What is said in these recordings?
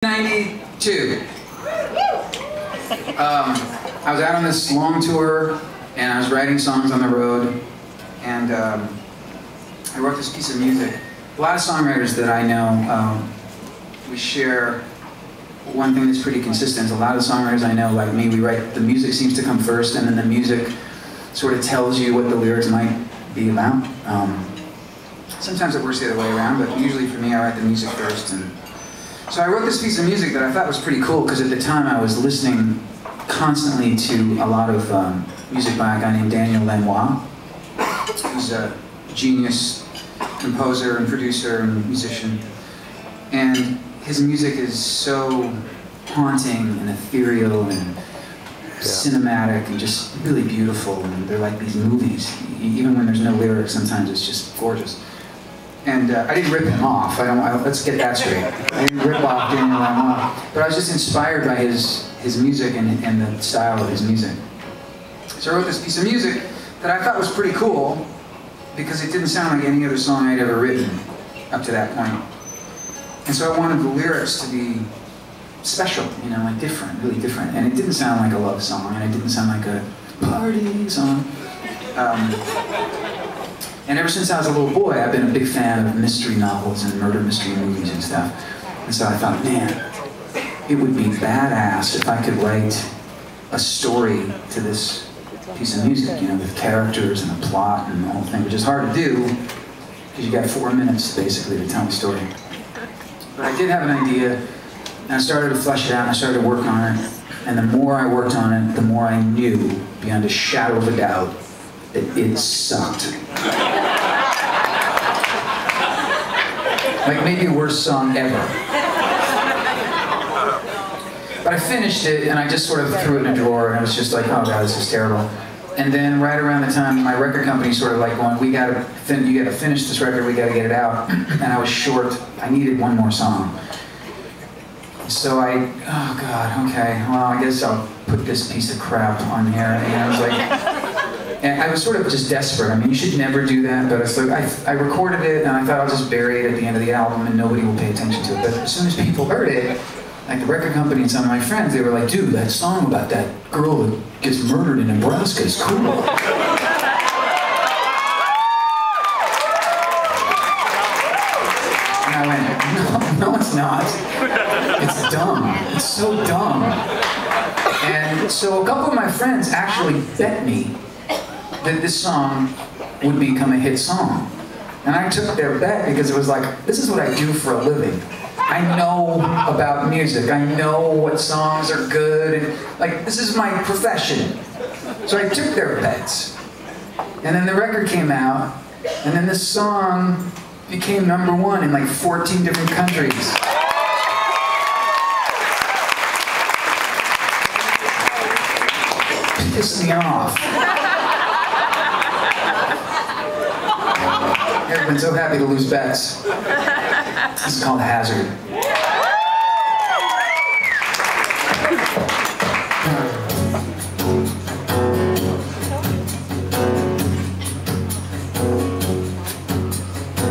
92. I was out on this long tour, and I was writing songs on the road, and I wrote this piece of music. A lot of songwriters that I know, we share one thing that's pretty consistent. A lot of songwriters I know, like me, we write, the music seems to come first, and then the music sort of tells you what the lyrics might be about. Sometimes it works the other way around, but usually for me, I write the music first. And so I wrote this piece of music that I thought was pretty cool, because at the time I was listening constantly to a lot of music by a guy named Daniel Lanois, who's a genius composer and producer and musician. And his music is so haunting and ethereal and cinematic and just really beautiful, and they're like these movies. Even when there's no lyrics, sometimes it's just gorgeous. And I didn't rip him off. Let's get that straight. I didn't rip off Daniel Lanois, but I was just inspired by his music and the style of his music. So I wrote this piece of music that I thought was pretty cool, because it didn't sound like any other song I'd ever written up to that point. And so I wanted the lyrics to be special, you know, like different, really different. And it didn't sound like a love song, and it didn't sound like a party song. And ever since I was a little boy, I've been a big fan of mystery novels and murder mystery movies and stuff. And so I thought, man, it would be badass if I could write a story to this piece of music, you know, with characters and a plot and the whole thing, which is hard to do, because you got 4 minutes basically to tell a story. But I did have an idea, and I started to flesh it out, and I started to work on it. And the more I worked on it, the more I knew, beyond a shadow of a doubt, that it sucked. Like maybe the worst song ever. But I finished it, and I just sort of threw it in a drawer, and I was just like, oh God, this is terrible. And then right around the time, my record company sort of like going, you gotta finish this record, we gotta get it out. And I was short, I needed one more song. So oh God, okay, well, I guess I'll put this piece of crap on here. And I was like, and I was sort of just desperate. I mean, you should never do that, but I recorded it, and I thought I'll just bury it at the end of the album, and nobody will pay attention to it. But as soon as people heard it, like the record company and some of my friends, they were like, dude, that song about that girl that gets murdered in Nebraska is cool. And I went, no, it's not. It's dumb. It's so dumb. And so a couple of my friends actually bet me that this song would become a hit song. And I took their bet because it was like, this is what I do for a living. I know about music. I know what songs are good. And, like, this is my profession. So I took their bets. And then the record came out, and then this song became #1 in like 14 different countries. Pissed me off. I've been so happy to lose bets. This is called Hazard.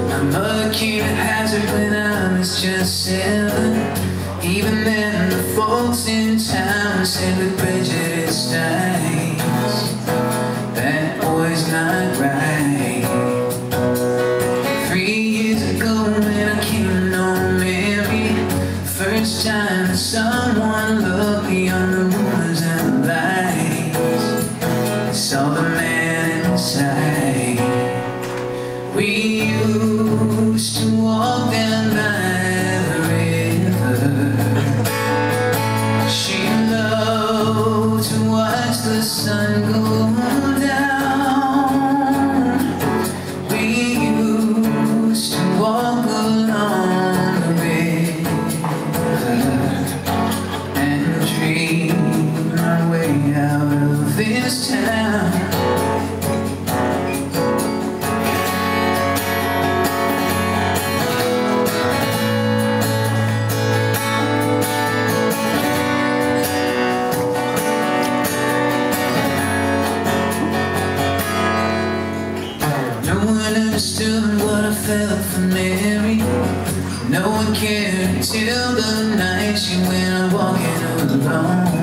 My mother came to Hazard when I was just 7. Even then, the folks in town said with prejudiced eyes, that boy's not right. 3 years ago when I came on Mary, first time that someone looked beyond the rumors and the lies, I saw the man inside. We used to walk down by the river. She loved to watch the sun go down. Walk along the river and dream our way out of this town. till the night she went walking alone.